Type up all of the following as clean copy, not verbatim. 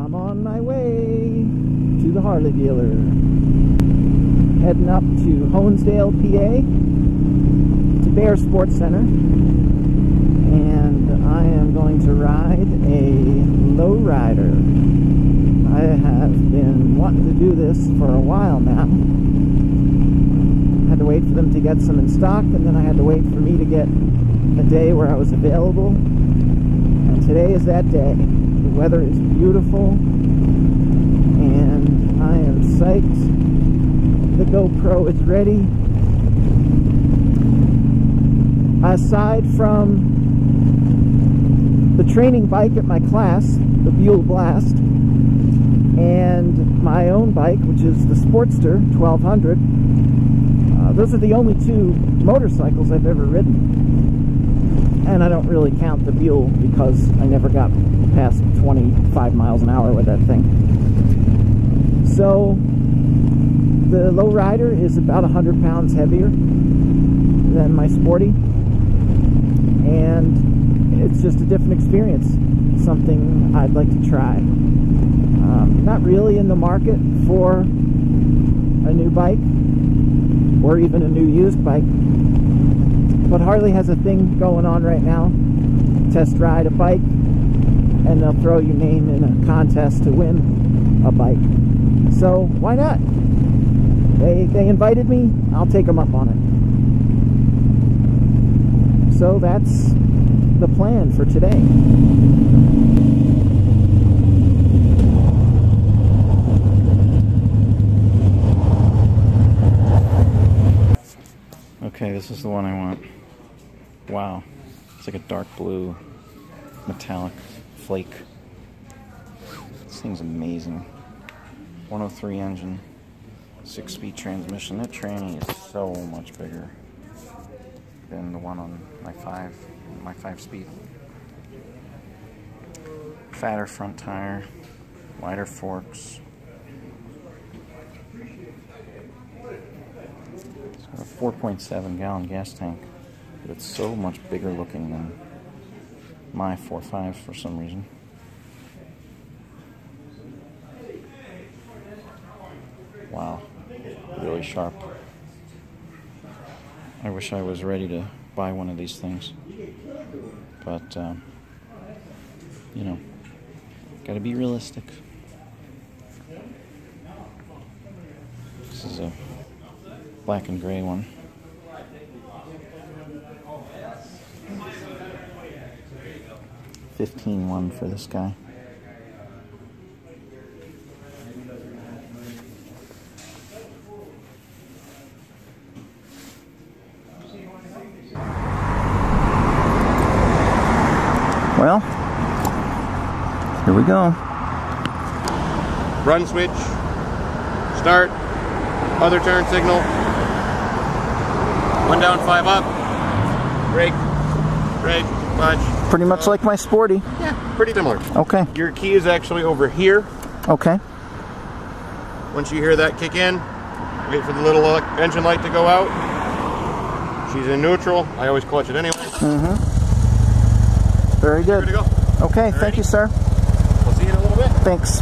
I'm on my way to the Harley dealer. Heading up to Honesdale, PA, to Bear Sports Center. And I am going to ride a lowrider. I have been wanting to do this for a while now. I had to wait for them to get some in stock, and then I had to wait for me to get a day where I was available. And today is that day. The weather is beautiful, and I am psyched. The GoPro is ready. Aside from the training bike at my class, the Buell Blast, and my own bike, which is the Sportster 1200, those are the only two motorcycles I've ever ridden. And I don't really count the Buell because I never got past 25 miles an hour with that thing. So the lowrider is about 100 pounds heavier than my Sporty, and it's just a different experience, something I'd like to try. Not really in the market for a new bike or even a new used bike, but Harley has a thing going on right now. Test ride a bike and they'll throw your name in a contest to win a bike. So why not? They invited me, I'll take them up on it. So that's the plan for today. Okay, this is the one I want. Wow, it's like a dark blue metallic flake. This thing's amazing. 103 engine, 6-speed transmission. That tranny is so much bigger than the one on my 5-speed. Fatter front tire, wider forks. It's got a 4.7 gallon gas tank, but it's so much bigger looking than my 4.5s for some reason. Wow, really sharp. I wish I was ready to buy one of these things, but you know, gotta be realistic. This is a black and gray one. $15,100 for this guy. Well, here we go. Run switch, start, other turn signal, 1 down, 5 up, brake, clutch. Pretty much like my Sporty. Yeah, pretty similar. Okay. Your key is actually over here. Okay. Once you hear that kick in, wait for the little engine light to go out. She's in neutral. I always clutch it anyway. Mm-hmm. Very good. Ready to go. Okay, thank you, sir. We'll see you in a little bit. Thanks.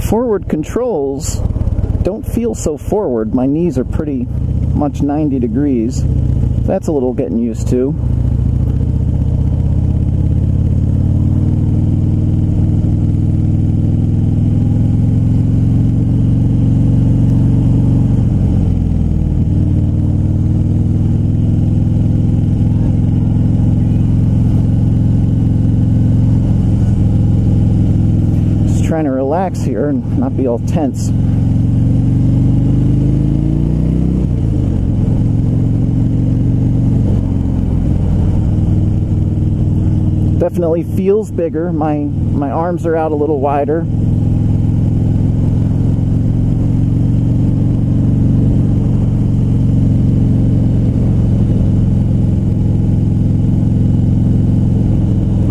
Forward controls don't feel so forward. My knees are pretty much 90 degrees. That's a little getting used to. Trying to relax here and not be all tense. definitely feels bigger. My arms are out a little wider.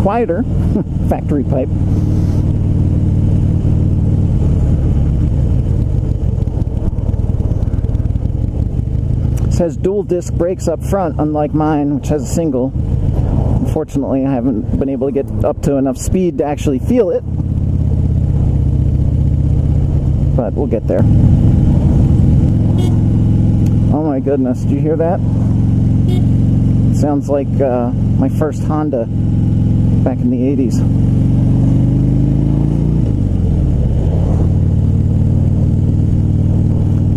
Quieter. Factory pipe. This has dual disc brakes up front, unlike mine, which has a single. Unfortunately, I haven't been able to get up to enough speed to actually feel it, but we'll get there. Oh my goodness, do you hear that? It sounds like my first Honda back in the 80s.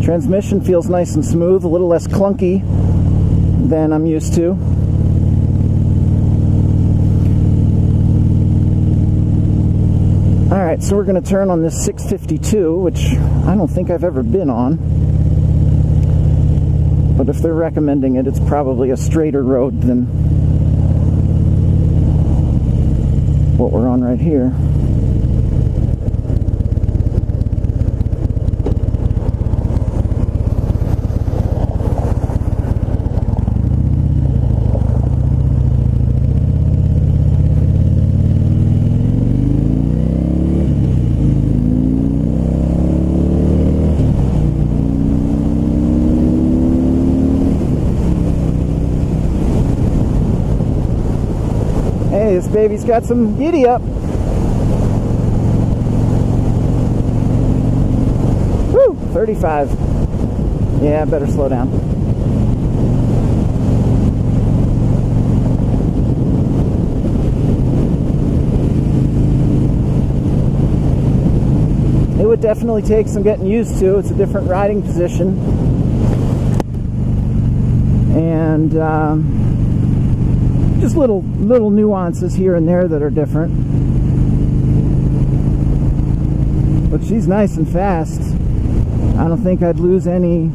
Transmission feels nice and smooth, a little less clunky than I'm used to. Alright, so we're going to turn on this 652, which I don't think I've ever been on. But if they're recommending it, it's probably a straighter road than what we're on right here. Hey, this baby's got some giddy up. Woo, 35. Yeah, I better slow down. It would definitely take some getting used to. It's a different riding position. And just little nuances here and there that are different. But she's nice and fast. I don't think I'd lose any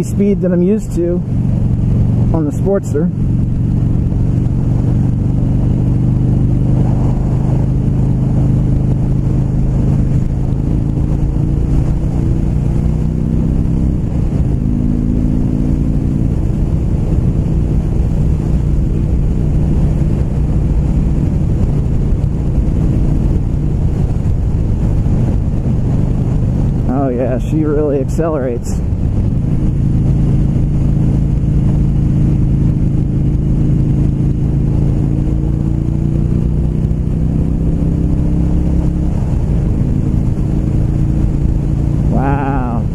speed that I'm used to on the Sportster. Oh yeah, she really accelerates. Wow.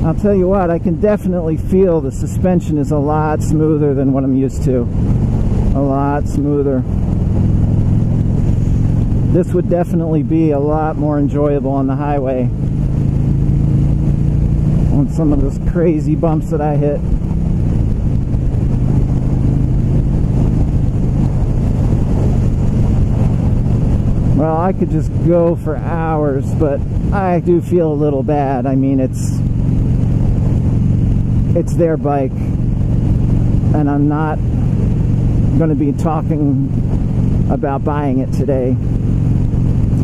I'll tell you what, I can definitely feel the suspension is a lot smoother than what I'm used to. A lot smoother. This would definitely be a lot more enjoyable on the highway on some of those crazy bumps that I hit. Well, I could just go for hours, but I do feel a little bad. I mean, it's their bike, and I'm not going to be talking about buying it today.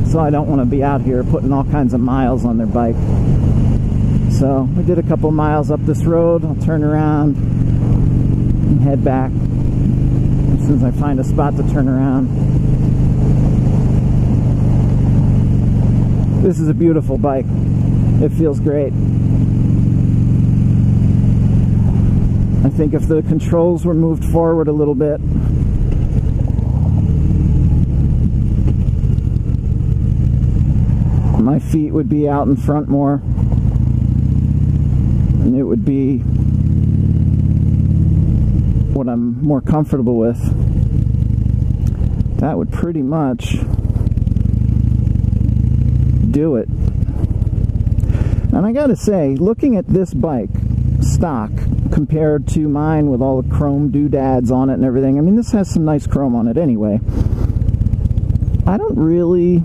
So I don't want to be out here putting all kinds of miles on their bike. So we did a couple miles up this road. I'll turn around and head back as soon as I find a spot to turn around. This is a beautiful bike. It feels great. I think if the controls were moved forward a little bit, my feet would be out in front more, and it would be what I'm more comfortable with. That would pretty much do it. And I gotta say, looking at this bike stock compared to mine with all the chrome doodads on it and everything, I mean, this has some nice chrome on it anyway. I don't really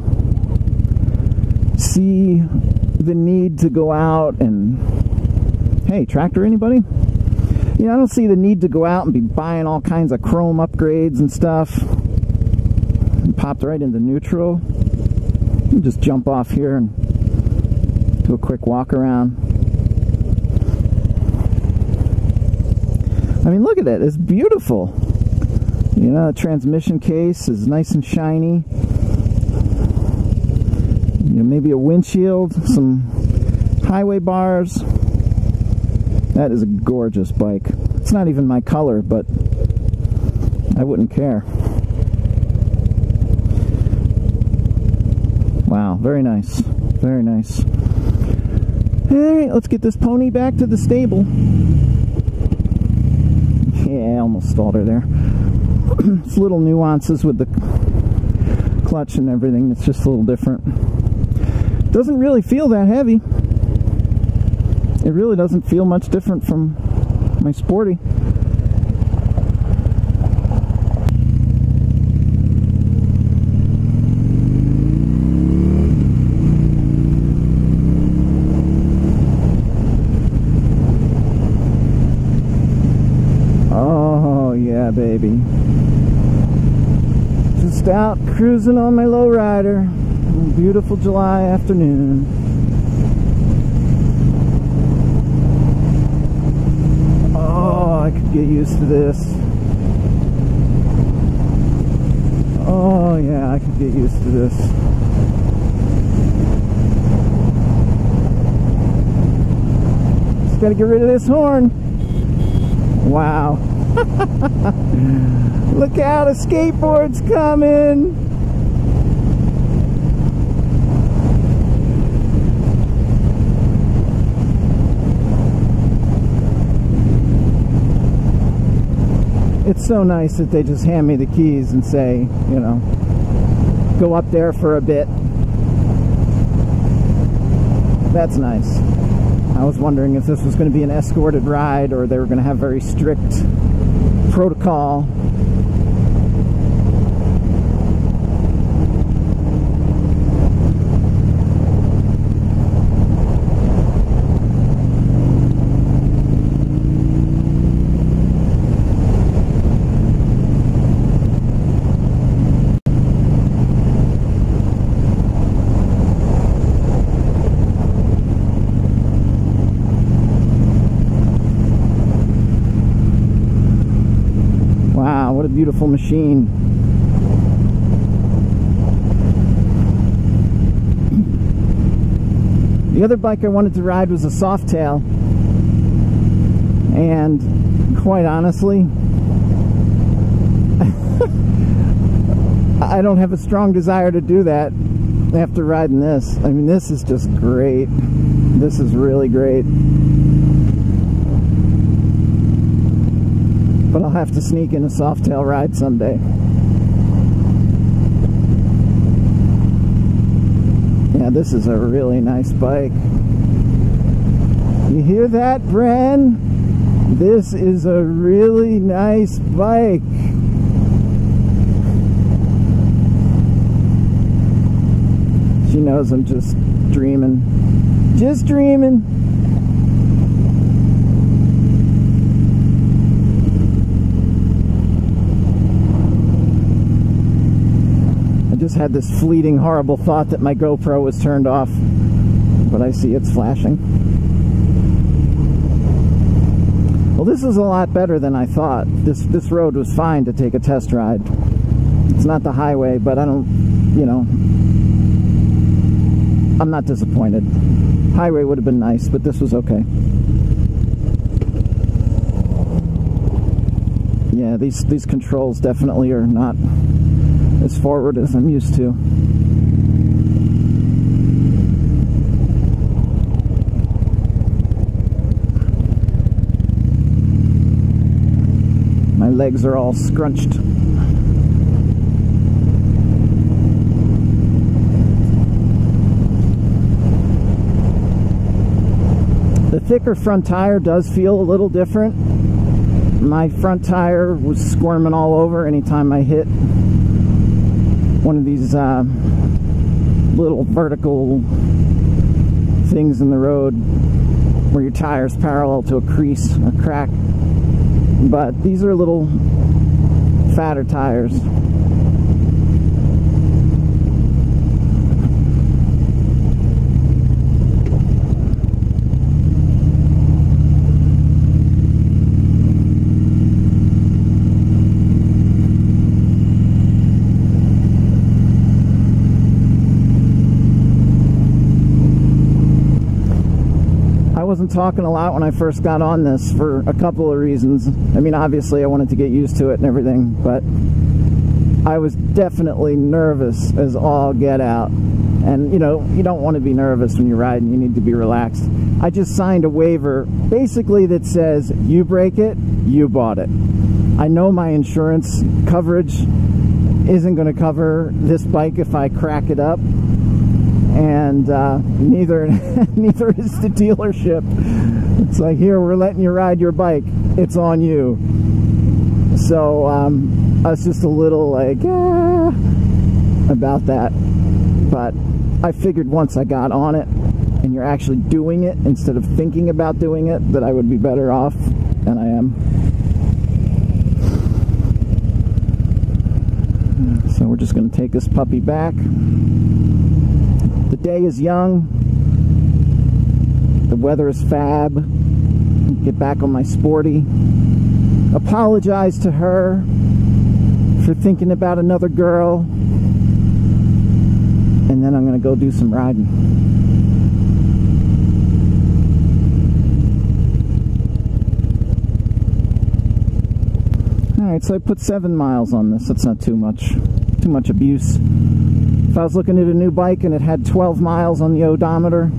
see the need to go out and, hey, tractor, anybody? You know, I don't see the need to go out and be buying all kinds of chrome upgrades and stuff. And popped right into neutral. And just jump off here and do a quick walk around. I mean, look at it. It's beautiful. You know, the transmission case is nice and shiny. You know, maybe a windshield, some highway bars. That is a gorgeous bike. It's not even my color, but I wouldn't care. Wow, very nice. Very nice. Alright, let's get this pony back to the stable. Yeah, I almost stalled her there. It's little nuances with the clutch and everything. It's just a little different. Doesn't really feel that heavy. It really doesn't feel much different from my Sporty. Oh yeah, baby. Just out cruising on my lowrider. Beautiful July afternoon. Oh, I could get used to this. Oh yeah, I could get used to this. Just gotta get rid of this horn. Wow. Look out, a skateboard's coming. It's so nice that they just hand me the keys and say, you know, go up there for a bit. That's nice. I was wondering if this was going to be an escorted ride or they were going to have very strict protocol. What a beautiful machine. The other bike I wanted to ride was a Softail, and quite honestly, I don't have a strong desire to do that after riding this. I mean, this is just great. This is really great. But I'll have to sneak in a Softail ride someday. Yeah, this is a really nice bike. You hear that, Bren? This is a really nice bike. She knows I'm just dreaming. Just dreaming. Just had this fleeting horrible thought that my GoPro was turned off, but I see it's flashing. Well, this is a lot better than I thought. This road was fine to take a test ride. It's not the highway, but I don't, you know, I'm not disappointed. Highway would have been nice, but this was okay. Yeah, these controls definitely are not as forward as I'm used to. My legs are all scrunched. The thicker front tire does feel a little different. My front tire was squirming all over anytime I hit one of these little vertical things in the road. where your tire's parallel to a crease, a crack. But these are little fatter tires. I wasn't talking a lot when I first got on this for a couple of reasons. I mean, obviously I wanted to get used to it and everything, but I was definitely nervous as all get out. And you know, you don't want to be nervous when you're riding, you need to be relaxed. I just signed a waiver basically that says, you break it, you bought it. I know my insurance coverage isn't going to cover this bike if I crack it up. And neither is the dealership. It's like, here, we're letting you ride your bike, it's on you. So I was just a little like about that, but I figured once I got on it and you're actually doing it instead of thinking about doing it, that I would be better off, and I am. So we're just going to take this puppy back. The day is young, the weather is fab. Get back on my sporty. Apologize to her for thinking about another girl, and then I'm gonna go do some riding. Alright, so I put 7 miles on this. That's not too much abuse. If I was looking at a new bike and it had 12 miles on the odometer,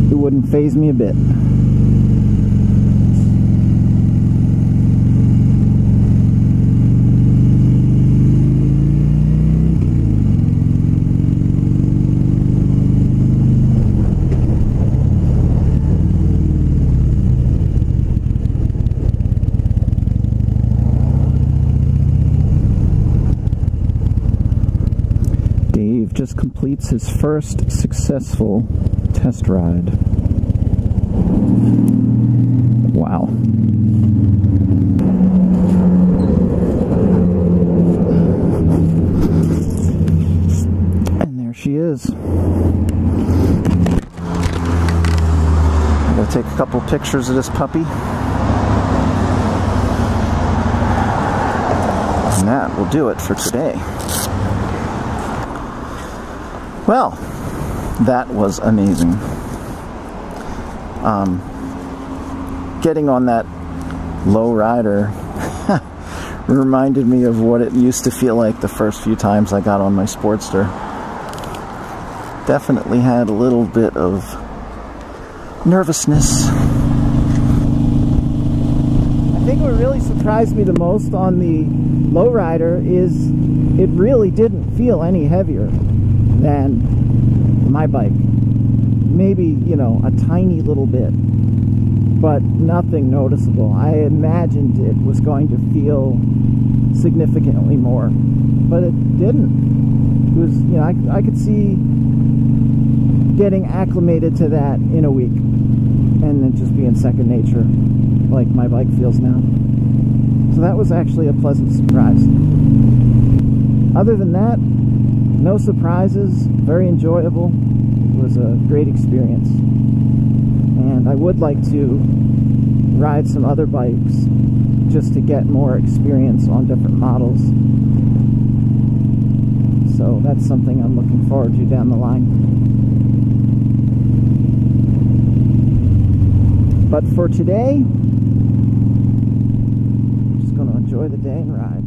it wouldn't faze me a bit. Just completes his first successful test ride. Wow. And there she is. I'm gonna take a couple pictures of this puppy. And that will do it for today. Well, that was amazing. Getting on that low rider reminded me of what it used to feel like the first few times I got on my Sportster. Definitely had a little bit of nervousness. I think what really surprised me the most on the lowrider is it really didn't feel any heavier than my bike. Maybe, you know, a tiny little bit, but nothing noticeable. I imagined it was going to feel significantly more, but it didn't. It was, you know, I could see getting acclimated to that in a week and then just being second nature like my bike feels now. So that was actually a pleasant surprise. Other than that, no surprises, very enjoyable. It was a great experience. And I would like to ride some other bikes just to get more experience on different models. So that's something I'm looking forward to down the line. But for today, I'm just going to enjoy the day and ride.